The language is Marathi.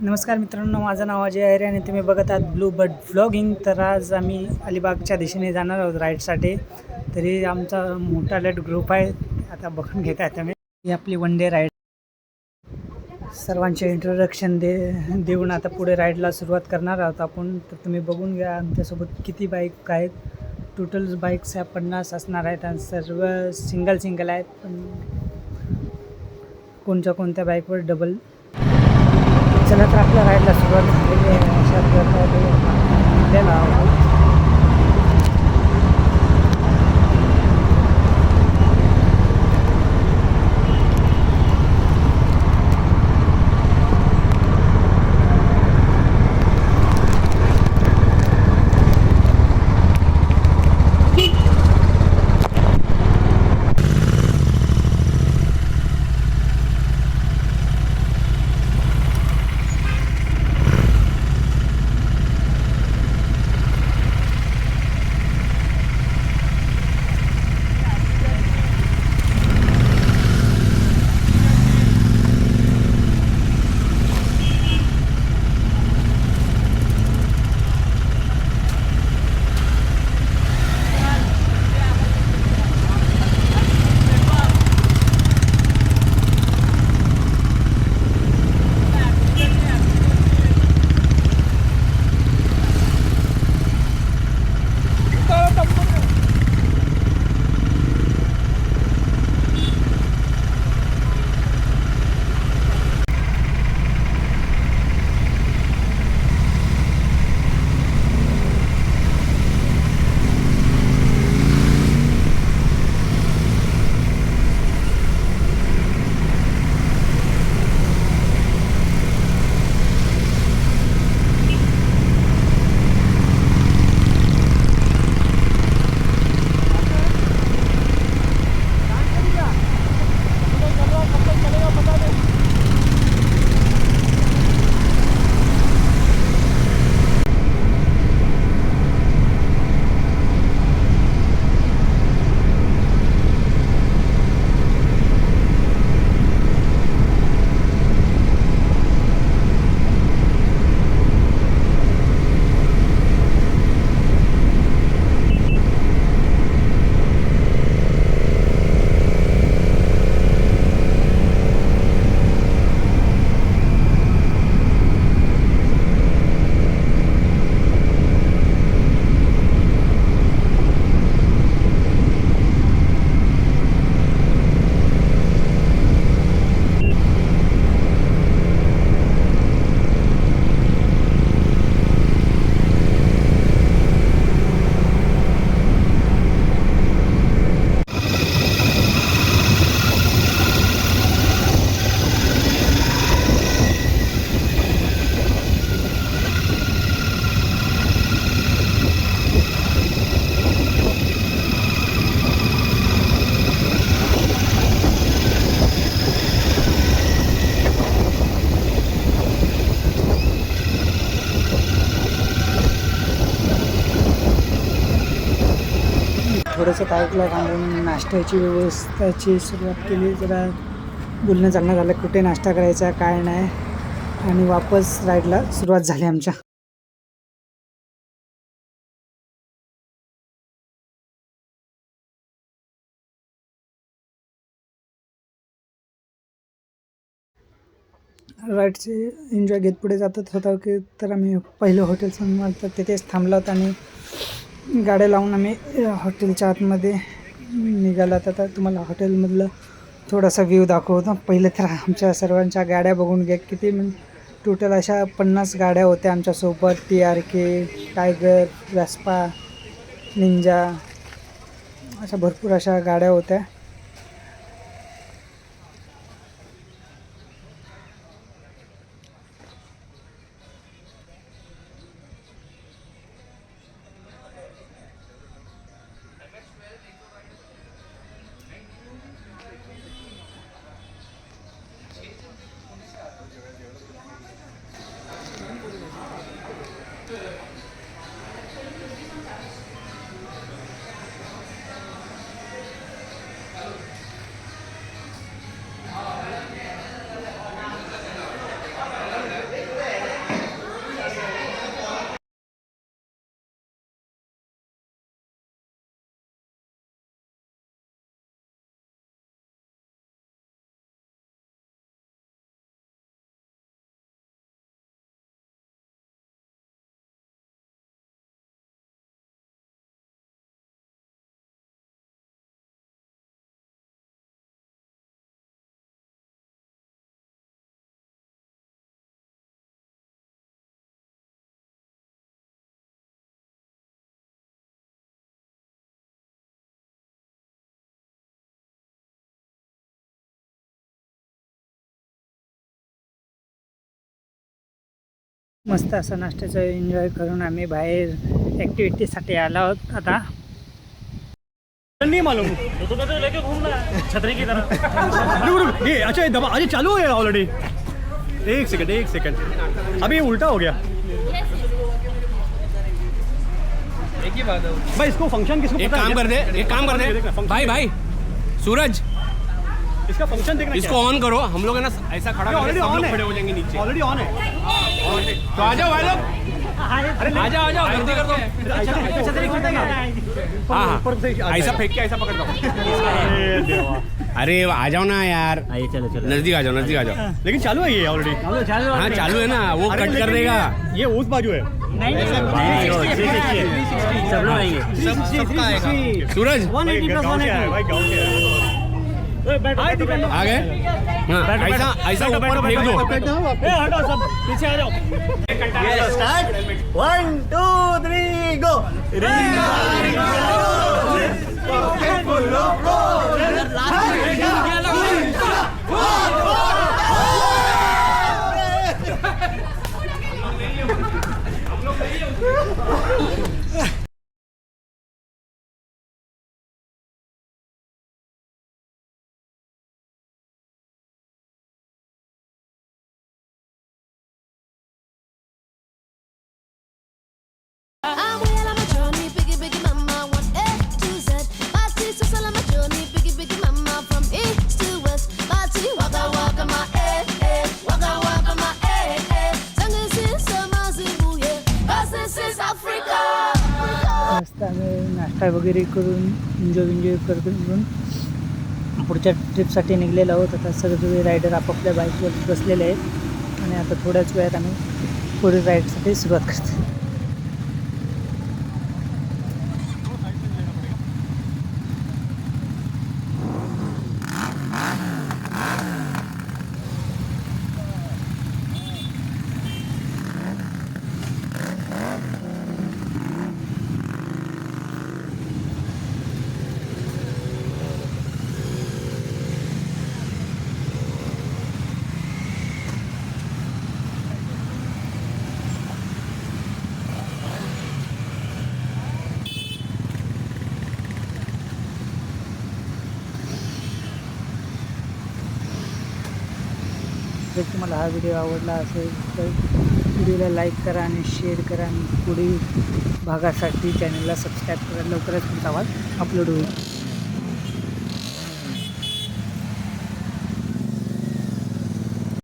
नमस्कार मित्रांनो, माझं नाव अजय आहे आणि तुम्ही बघत आहात ब्लू बर्ड व्लॉगिंग. तर आज आम्ही अलिबागच्या दिशेने जाणार आहोत राईडसाठी. तरी आमचा मोठा लेट ग्रुप आहे. आता बघून घेत आहे तुम्ही ही आपली वन डे राईड. सर्वांचे इंट्रोडक्शन देऊन आता पुढे राईडला सुरुवात करणार आहोत आपण. तर तुम्ही बघून घ्या आमच्यासोबत किती बाईक आहेत. टोटल बाईक्स ह्या 50 असणार आहेत आणि सर्व सिंगल आहेत, पण कोणत्या बाईकवर डबल. चला तर आपल्या राईडला सुरुवात झालेली आहे. अशा प्रकारे आपल्याला थोडंसं तारकला थांबून नाश्त्याची व्यवस्थेची सुरुवात केली. जरा बोलणं चालणं झालं कुठे नाश्ता करायचा काय नाही, आणि वापस राईडला सुरुवात झाली आमच्या. राईडचे एन्जॉय घेत पुढे जातच होता की तर आम्ही पहिलं हॉटेल समोर तर तिथेच थांबलो होतो आणि गाड्या लावून आम्ही हॉटेलच्या आतमध्ये निघाला. तर तुम्हाला हॉटेलमधलं थोडासा व्ह्यू दाखवतो. पहिले तर आमच्या सर्वांच्या गाड्या बघून घ्या, किती टोटल अशा 50 गाड्या होत्या आमच्यासोबत. TRK, टायगर, वेस्पा, निंजा, अशा भरपूर अशा गाड्या होत्या. मस्त असा नाश्त्याचा एन्जॉय करून आम्ही बाहेर ॲक्टिव्हिटीसाठी आलो आहोत आता. नहीं मालूम तो लेके घूमना छतरी की तरह. ये अच्छा ये दबा अरे चालू है ऑलरेडी. एक सेकंड अभी उल्टा हो गया. एक ही बात है भाई. इसको फंक्शन किसको एक काम कर दे भाई सूरज इसका फंक्शन देखना. इसको ऑन करो. हम लोग है ना ऐसा खड़ा करके सब लोग खड़े हो जाएंगे नीचे. ऑलरेडी ऑन है. तो आ जाओ भाई लोग. अरे आ जाओ जल्दी कर दो. हाँ ऐसा फेंक के ऐसा पकड़ दो. अरे आ जाओ ना यार. चलो नजदीक आ जाओ. लेकिन चालू है ये ऑलरेडी. हाँ चालू है ना. वो कट कर देगा. ये उस बाजू है. सब लोग आएंगे. सूरज भाई गाँव के है. आ गए. हाँ ऐसा ऊपर फेंक दो. हटो सब पीछे आ जाओ. Start 1 2 3 go. I'm well on my journey, biggie mama, one A to Z. Party so sell on my journey, biggie mama, from east to west. Party waka my waka my Song is summer Zimbabwe, cause this is Africa. मस्त आम्ही नाश्ता वगैरे करून एन्जॉय करून पुढच्या ट्रिपसाठी निघलेलो आहोत. आता सगळे रायडर आपापल्या बाईकवर बसलेले आहेत आणि आता थोड्याच वेळात आम्ही पुढील राईडसाठी सुरुवात करतो. जर तुम्हाला हा व्हिडिओ आवडला असेल तर व्हिडिओला लाईक करा आणि शेअर करा आणि पुढील भागासाठी चॅनलला सबस्क्राईब करा. लवकरच तुमचा आवाज अपलोड होईल.